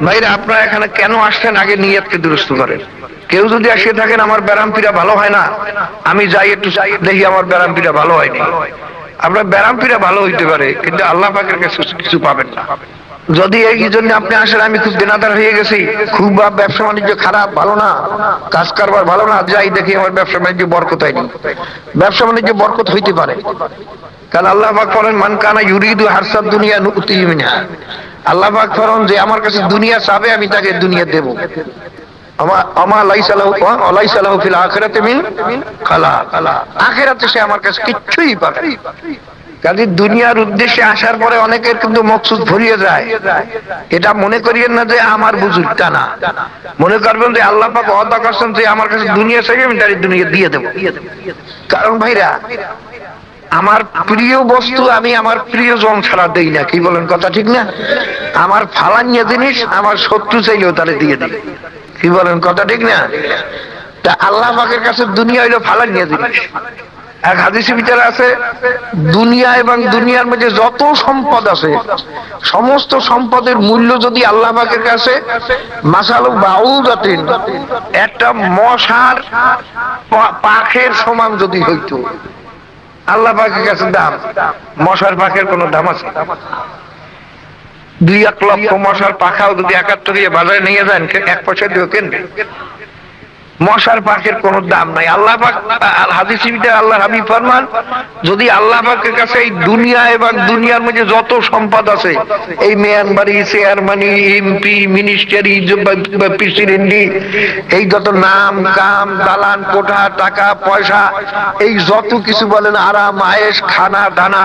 ভাইরা আপনারা এখানে কেন আসছেন আগে নিয়তকে দুরুস্ত করেন। কেউ যদি আসে থাকেন আমার ব্যারাম পীড়া ভালো হয় না, আমি যাই একটু দেখি আমার ব্যারাম পীড়া ভালো হয়নি, আপনার ব্যারাম পীড়া ভালো হইতে পারে কিন্তু আল্লাহ পাকের কাছে কিছু পাবেন না। যদি এই জন্য আপনি আসেন আমি খুব দেনাদার হয়ে গেছি, খুব ব্যবসা বাণিজ্য খারাপ, ভালো না, কাজ কারবার ভালো না, যাই দেখি আমার ব্যবসা বাণিজ্য বরকত হয়নি, ব্যবসা বাণিজ্য বরকত হইতে পারে। কারণ আল্লাহ পাক বলেন মান কানা ইউরিদু হারসাদ দুনিয়া নুতিহি মিনহা, আল্লাহ পাক বলেন যে আমার কাছে দুনিয়া চাবে আমি তাকে দুনিয়া দেব। আমা লাইসা লাহু ওয়া লাইসা লাহু ফিল আখিরাতি মিন খালাক, আখিরাতে সে আমার কাছে কিচ্ছুই পাবে। কাজে দুনিয়ার উদ্দেশ্যে আসার পরে অনেকের কিন্তু মকসুদ ভরিয়ে যায়, এটা মনে করিয়েন না যে আমার বুঝুক, তা না, মনে করবেন যে আল্লাহ পাক ওয়াদা করছেন যে আমার কাছে দুনিয়া চাই আমি তার দুনিয়া দিয়ে দেব। কারণ ভাইরা আমার প্রিয় বস্তু আমি আমার প্রিয়জন ছাড়া দেই না, কি বলেন কথা ঠিক না? আমার ফালানিয়া জিনিস আমার শত্রু চাইলেও তারে দিয়ে দিই, কি বলেন কথা ঠিক না? তা আল্লাহ পাকের কাছে দুনিয়া হইলো ফালানিয়া জিনিস। এক হাদিসের ভিতরে আছে দুনিয়া এবং দুনিয়ার মধ্যে যত সম্পদ আছে সমস্ত সম্পদের মূল্য যদি আল্লাহ পাকের কাছে মাসালু বাউদাতিন, একটা মশার পাখের সমান যদি হইতো, আল্লাহ পাকের কাছে দাম, মশার পাখের কোন দাম আছে? 2 লক্ষ মশার পাখাও যদি 71 দিয়ে বাজারে নিয়ে যান 1 পয়সা দিয়ে কিনবে, মশার পাখের কোন দাম নাই। আল্লাহ পাক হাদিসে আল্লাহর হাবিব ফরমান যদি আল্লাহ পাকের কাছে এই দুনিয়া এবং দুনিয়ার মধ্যে যত সম্পদ আছে, এই মেয়ানবাড়ি, চেয়ারম্যানি, এমপি, মিনিস্টারি, প্রেসিডেন্টি, এই যত নাম কাম, দালান কোঠা, টাকা পয়সা, এই যত কিছু বলেন আরাম আয়েশ, খানা দানা,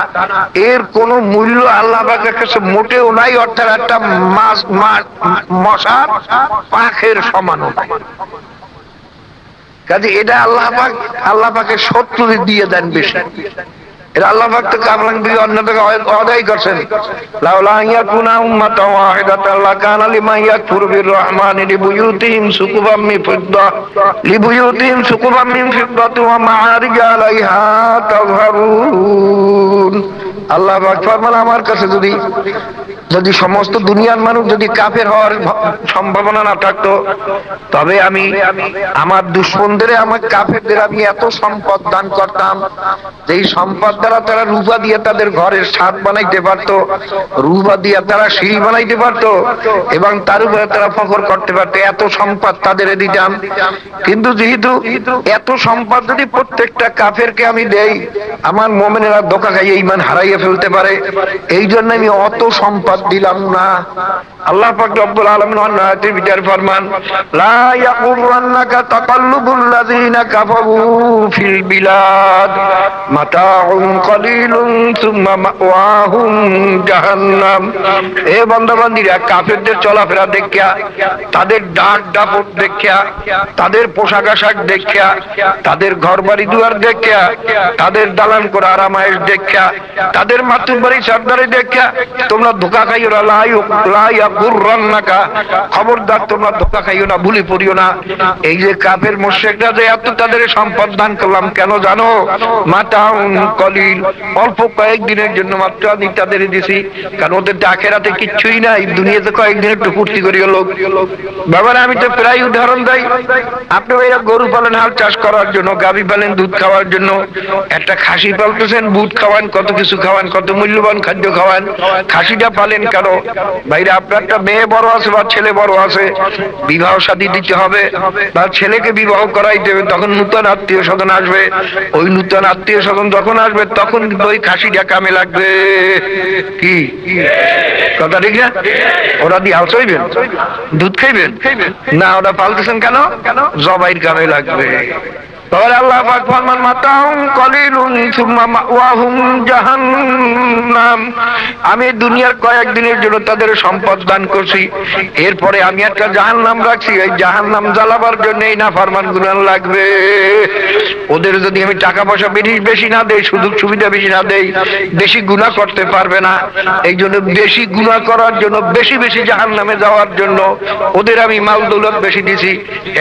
এর কোন মূল্য আল্লাহ পাকের কাছে মোটেও নাই, অর্থাৎ একটা মশার পাখের সমান। কাজে এটা আল্লাহ পাকের শত্রু দিয়ে দেন বেশি। এটা আল্লাহ পাক তো কামলাং দিয়ে অন্য থেকে অদায় করছেন, লাউলা ইয়াকুনা উম্মাতান ওয়াহিদাতান লাকানা লিমান ইয়াকফুরু বিররহমানি লিবুয়ুতিহিম সুকুবাম মিন ফিদ্দা লিবুয়ুতিহিম সুকুবাম মিন ফিদ্দাতি ওয়া মাআরিজা আলাইহা তাযহারুন। আল্লাহ পাক ফরমান আমার কাছে যদি সমস্ত দুনিয়ার মানুষ যদি কাফের হওয়ার সম্ভাবনা না থাকতো, তবে আমি আমার দুশমনদের, আমার কাফেরদের আমি এত সম্পদ দান করতাম যে এই সম্পদ দ্বারা তারা রূপা দিয়ে তাদের ঘরের ছাদ বানাইতে পারতো, রূপা দিয়ে তারা সিঁড়ি বানাইতে পারতো এবং তার উপরে তারা ফখর করতে পারতো, এত সম্পদ তাদের দিতাম। কিন্তু যেহেতু এত সম্পদ যদি প্রত্যেকটা কাফেরকে আমি দেই, আমার মুমিনেরা ধোঁকা খাইয়ে ঈমান হারাইয়ে ফেলতে পারে, এই জন্য আমি অত সম্পদ দিলাম না। আল্লাহ পাক রব্বুল আলামিন আয়াতের ভিতরে ফরমান লা ইয়াকুররান্নাকা তাকাল্লুবুল লাযিনা কাফারু ফিল বিলাদ মাতাউন কলিলুন সুম্মা মাওয়াহুম জাহান্নাম। এ বান্দাবান্দীরা কাফেরদের চলাফেরা দেখিয়া, তাদের ডাক ডাপট দেখিয়া, তাদের পোশাক আশাক দেখিয়া, তাদের ঘরবাড়ি দুয়ার দেখিয়া, তাদের দালান করা আরামায়েশ দেখিয়া, তাদের মাতুব্বাড়ি সর্দারি দেখিয়া তোমরা ধোঁকা খাইও না। লা ইয়াকুররান্নাকা, খবরদার তোমরা ধোঁকা খাইও না, ভুলে পড়িও না। এই যে কাফের মুশরিকরা যে এত তাদের সম্পদ দান করলাম কেন জানো? মাতাউন কলিল, অল্প কয়েকদিনের জন্য মাত্র আমি তাদের দিছি, কারণ ওদের আখিরাতে কিচ্ছুই নাই, দুনিয়াতে কয়েকদিন একটু ফুর্তি করিও লোক। বাবারা আমি তো প্রায় উদাহরণ দেই, আপনি এরা গরু পালেন হাল চাষ করার জন্য, গাভী পালেন দুধ খাওয়ার জন্য, একটা খাসি পালতেছেন, বুট খাওয়ান, কত কিছু খাওয়ান, কত মূল্যবান খাদ্য খাওয়ান, খাসিটা পালেন কেন? ভাইরা আপনার একটা মেয়ে বড় আছে বা ছেলে বড় আছে, বিবাহ শাদী দিতে হবে বা ছেলেকে বিবাহ করাইতে হবে, তখন নূতন আত্মীয় স্বজন আসবে, ওই নূতন আত্মীয় স্বজন যখন আসবে তখন ওই খাসিটা কামে লাগবে। কি কথা ঠিক না? ওরা দিয়ে হাল চইবেন, দুধ খাইবেন না, ওরা পালতেছেন কেন? জবাইর কামে লাগবে। আল্লাহ পাক ফরমান মাতাউন কলিলুন সুম্মা মাওয়াহুম জাহান্নাম, আমি দুনিয়ার কয়েকদিনের জন্য তাদের সম্পদ দান করছি, এরপরে আমি একটা জাহান্নাম রাখছি, এই জাহান্নাম জ্বালাবার জন্য এই নাফরমান গুনাহ লাগবে। ওদের যদি আমি টাকা পয়সা বেশি না দেই, সুযোগ সুবিধা বেশি না দেই, বেশি গুনাহ করতে পারবে না। এই জন্য বেশি গুনাহ করার জন্য, বেশি বেশি জাহান্নামে যাওয়ার জন্য ওদের আমি মাল দৌলত বেশি দিছি,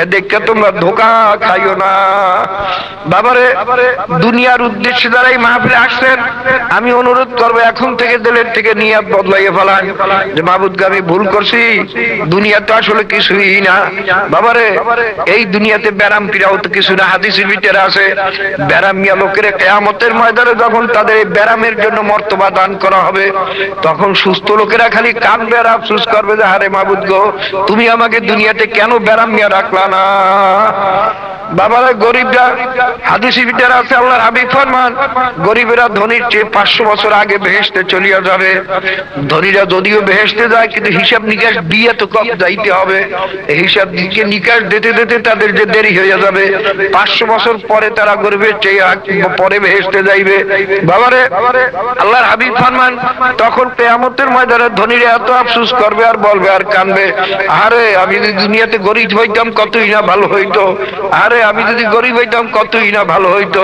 এ দেখে তোমরা ধোঁকা খাইও না। বাবারে, দুনিয়ার উদ্দেশ্যে যারা এই মাহফিলে আসছেন, আমি অনুরোধ করবো এখন থেকে দিলের থেকে নিয়াত বদলাইয়ে ফেলান যে মাবুদকে আমি ভুল করছি, দুনিয়া তো আসলে কিছুই না। বাবারে, এই দুনিয়াতে ব্যারাম পীড়াও তো কিছু না। হাদিসের ভিতরে আছে ব্যারামিয়া লোকের কিয়ামতের ময়দানে যখন তাদের এই ব্যারামের জন্য মর্তবা দান করা হবে, তখন সুস্থ লোকেরা খালি কাঁদবে আর আফসোস করবে যে হারে মাবুদ গো, তুমি আমাকে দুনিয়াতে কেন ব্যারামিয়া রাখলা না। বাবারা, গরিবরা, হাদিসের ভিতরে আছে আল্লাহর হাবিব ফরমান গরিবেরা ধনীর চেয়ে 500 বছর আগে বেহেশতে চলিয়া যাবে। ধনীরা যদিও বেহেশতে যায়, কিন্তু হিসাব নিকাশ দিয়ে তো কম যাইতে হবে। হিসাব নিকাশ দিতে দিতে তাদের যে দেরি হয়ে যাবে, 500 বছর পরে তারা গরিবের চেয়ে পরে বেহেশতে যাইবে। বাবারে, আল্লাহর হাবিব ফরমান তখন কিয়ামতের ময়দানে ধনীরা এত আফসোস করবে আর বলবে আর কানবে, আরে আমি যদি দুনিয়াতে গরিব হইতাম কতই না ভালো হইতো, আরে আমি যদি গরিব হইতাম কতই না ভালো হইতো।